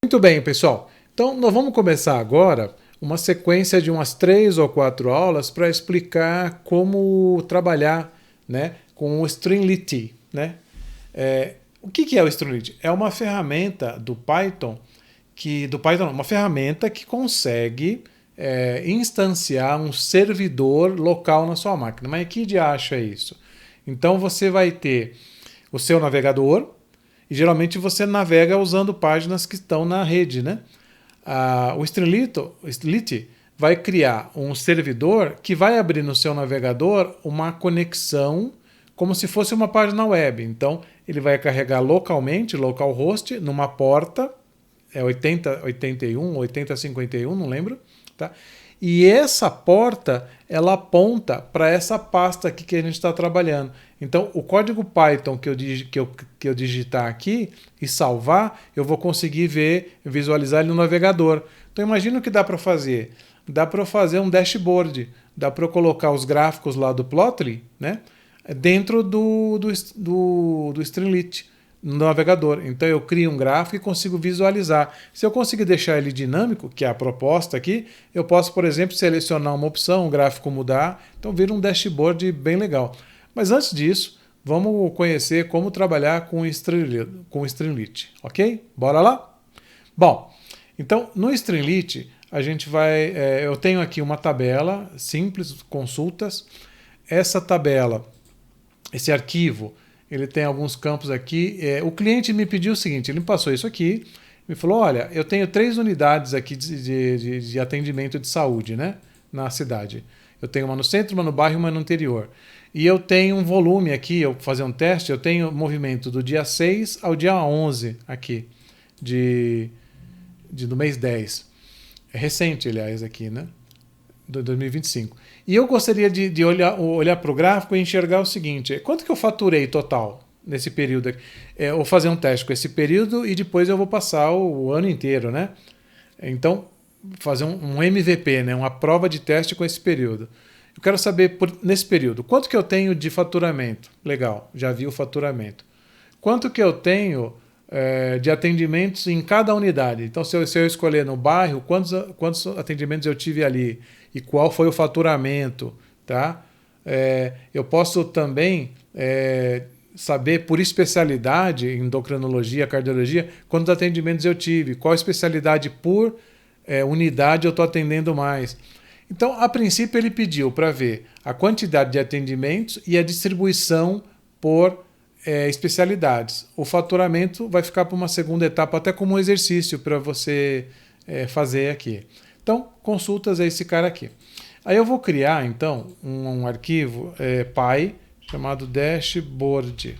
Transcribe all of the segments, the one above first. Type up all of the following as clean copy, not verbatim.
Muito bem, pessoal. Então, nós vamos começar agora uma sequência de umas 3 ou 4 aulas para explicar como trabalhar, né, com o Streamlit, né? O que é o Streamlit? É uma ferramenta do Python uma ferramenta que consegue instanciar um servidor local na sua máquina. Mas que de acha isso? Então você vai ter o seu navegador e geralmente você navega usando páginas que estão na rede, né? O Streamlit vai criar um servidor que vai abrir no seu navegador uma conexão como se fosse uma página web. Então ele vai carregar localmente, localhost, numa porta, 8081, 8051, não lembro, tá? E essa porta, ela aponta para essa pasta aqui que a gente está trabalhando. Então, o código Python que eu digitar aqui e salvar, eu vou conseguir visualizar ele no navegador. Então, imagina o que dá para fazer. Dá para fazer um dashboard, dá para eu colocar os gráficos lá do Plotly, né, dentro do Streamlit, no navegador. Então eu crio um gráfico e consigo visualizar. Se eu conseguir deixar ele dinâmico, que é a proposta aqui, eu posso, por exemplo, selecionar uma opção, o gráfico mudar, então vira um dashboard bem legal. Mas antes disso, vamos conhecer como trabalhar com o Streamlit, ok? Bora lá? Bom, então no Streamlit a gente vai... eu tenho aqui uma tabela simples, consultas. Essa tabela, esse arquivo, ele tem alguns campos aqui. O cliente me pediu o seguinte, ele me passou isso aqui, me falou, olha, eu tenho 3 unidades aqui de atendimento de saúde, né, na cidade. Eu tenho uma no centro, uma no bairro e uma no interior. E eu tenho um volume aqui, eu vou fazer um teste, eu tenho movimento do dia 6 ao dia 11 aqui, do mês 10. É recente, aliás, aqui, né, de 2025. E eu gostaria de olhar para o gráfico e enxergar o seguinte, quanto que eu faturei total nesse período aqui? Eu vou fazer um teste com esse período e depois eu vou passar o ano inteiro, né? Então, fazer um MVP, né? Uma prova de teste com esse período. Eu quero saber, nesse período, quanto que eu tenho de faturamento? Legal, já vi o faturamento. Quanto que eu tenho de atendimentos em cada unidade? Então, se eu escolher no bairro, quantos atendimentos eu tive ali? E qual foi o faturamento, tá? Eu posso também saber por especialidade, endocrinologia, cardiologia, quantos atendimentos eu tive, qual especialidade por unidade eu estou atendendo mais. Então, a princípio, ele pediu para ver a quantidade de atendimentos e a distribuição por especialidades. O faturamento vai ficar para uma segunda etapa, até como um exercício para você fazer aqui. Então, consultas é esse cara aqui. Aí eu vou criar, então, um arquivo py chamado dashboard.py.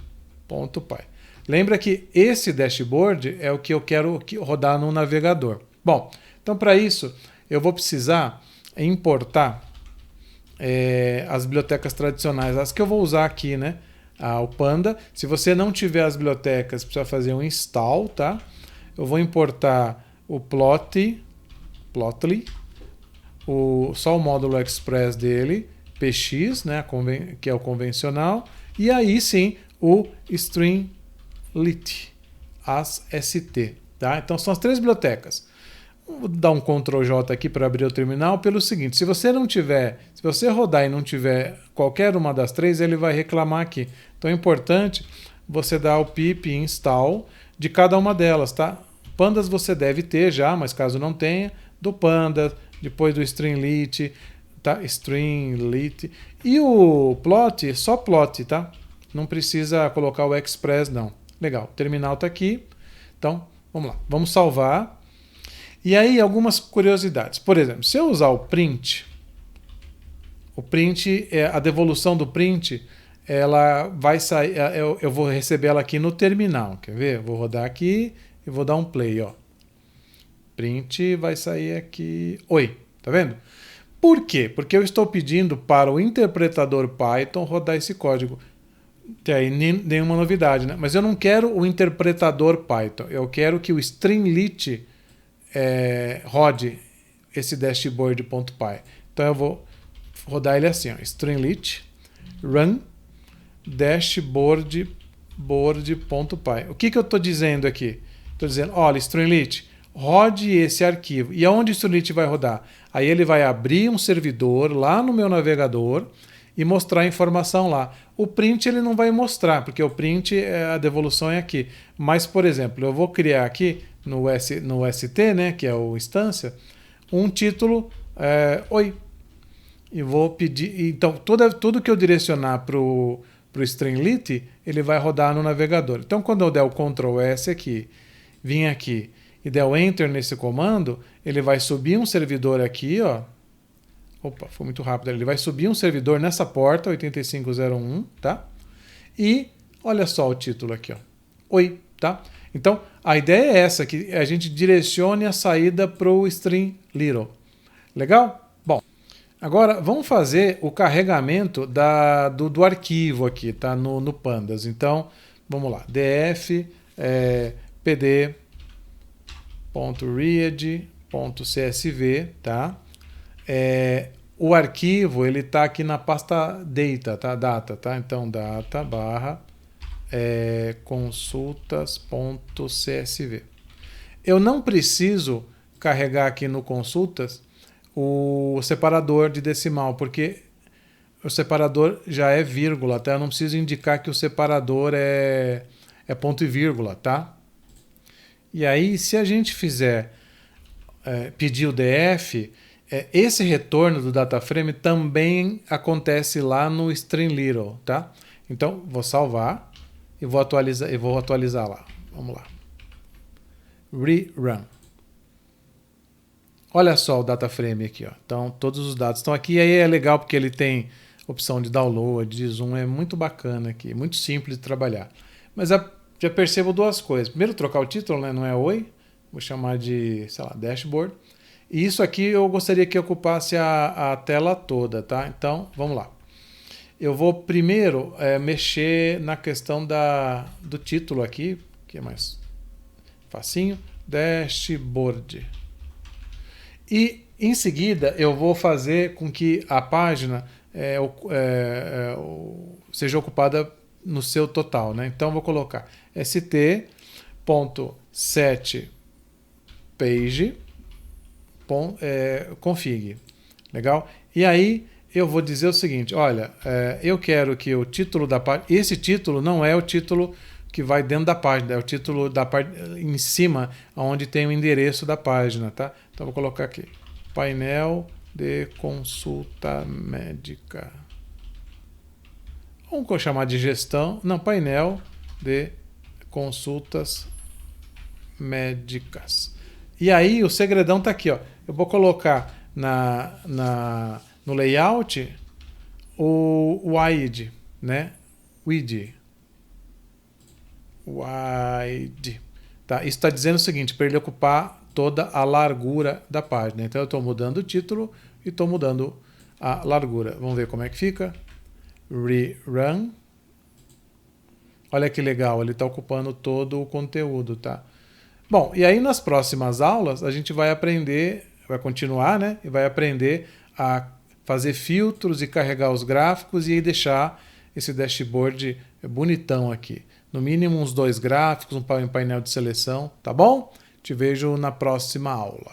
Lembra que esse dashboard é o que eu quero rodar no navegador. Bom, então para isso eu vou precisar importar as bibliotecas tradicionais, as que eu vou usar aqui, né? O Panda. Se você não tiver as bibliotecas, precisa fazer um install, tá? Eu vou importar o Plotly, só o módulo Express dele, PX, né, que é o convencional, e aí sim o Streamlit, as ST. Tá? Então são as 3 bibliotecas. Vou dar um Ctrl J aqui para abrir o terminal pelo seguinte, se você rodar e não tiver qualquer uma das 3, ele vai reclamar aqui. Então é importante você dar o pip install de cada uma delas, tá? Pandas você deve ter já, mas caso não tenha, do Panda, depois do Streamlit, tá? Streamlit. E o Plot, só Plot, tá? Não precisa colocar o Express, não. Legal, o terminal está aqui. Então, vamos lá. Vamos salvar. E aí, algumas curiosidades. Por exemplo, se eu usar o print, a devolução do print, ela vai sair, eu vou receber ela aqui no terminal. Quer ver? Eu vou rodar aqui e vou dar um play, ó. Print vai sair aqui. Oi, tá vendo? Por quê? Porque eu estou pedindo para o interpretador Python rodar esse código. Tem aí nenhuma novidade, né? Mas eu não quero o interpretador Python. Eu quero que o Streamlit rode esse dashboard.py. Então eu vou rodar ele assim, ó, Streamlit run dashboard.py. O que eu estou dizendo aqui? Estou dizendo, olha, Streamlit, rode esse arquivo. E aonde o Streamlit vai rodar? Aí ele vai abrir um servidor lá no meu navegador e mostrar a informação lá. O print ele não vai mostrar, porque o print, a devolução é aqui. Mas, por exemplo, eu vou criar aqui no ST, né, que é o instância, um título Oi. E vou pedir. Então, tudo que eu direcionar para o Streamlit, ele vai rodar no navegador. Então, quando eu der o Ctrl S aqui, vim aqui e der o Enter nesse comando, ele vai subir um servidor aqui, ó. Opa, foi muito rápido. Ele vai subir um servidor nessa porta, 8501, tá? E olha só o título aqui, ó. Oi, tá? Então, a ideia é essa, que a gente direcione a saída para o Streamlit. Legal? Bom, agora vamos fazer o carregamento do arquivo aqui, tá? No Pandas. Então, vamos lá. df pd.read.csv, tá? O arquivo ele está aqui na pasta data, tá? Data, tá? Então data barra consultas.csv. Eu não preciso carregar aqui no consultas o separador de decimal, porque o separador já é vírgula, tá? Eu não preciso indicar que o separador é ponto e vírgula, tá? E aí, se a gente fizer pedir o DF, esse retorno do dataframe também acontece lá no Streamlit, tá? Então, vou salvar e vou atualizar lá. Vamos lá. Rerun. Olha só o dataframe aqui, ó. Então, todos os dados estão aqui. E aí é legal porque ele tem opção de download, de zoom. É muito bacana aqui. Muito simples de trabalhar. Mas já percebo duas coisas. Primeiro, trocar o título, né? Não é Oi. Vou chamar de, sei lá, Dashboard. E isso aqui eu gostaria que ocupasse a tela toda, tá? Então, vamos lá. Eu vou primeiro mexer na questão do título aqui, que é mais facinho. Dashboard. E, em seguida, eu vou fazer com que a página seja ocupada no seu total, né? Então, vou colocar st.setPage config. Legal? E aí eu vou dizer o seguinte, olha, eu quero que o título da página, esse título não é o título que vai dentro da página, é o título da em cima, onde tem o endereço da página, tá? Então vou colocar aqui, painel de consulta médica. Vamos chamar de gestão, não, painel de consultas médicas. E aí o segredão está aqui, ó. Eu vou colocar no layout o wide, né? Wide. Tá? Isso está dizendo o seguinte, para ele ocupar toda a largura da página. Então eu estou mudando o título e estou mudando a largura. Vamos ver como é que fica. Rerun. Olha que legal, ele está ocupando todo o conteúdo, tá? Bom, e aí nas próximas aulas a gente vai aprender, vai continuar, né? E vai aprender a fazer filtros e carregar os gráficos e aí deixar esse dashboard bonitão aqui. No mínimo uns 2 gráficos, um painel de seleção, tá bom? Te vejo na próxima aula.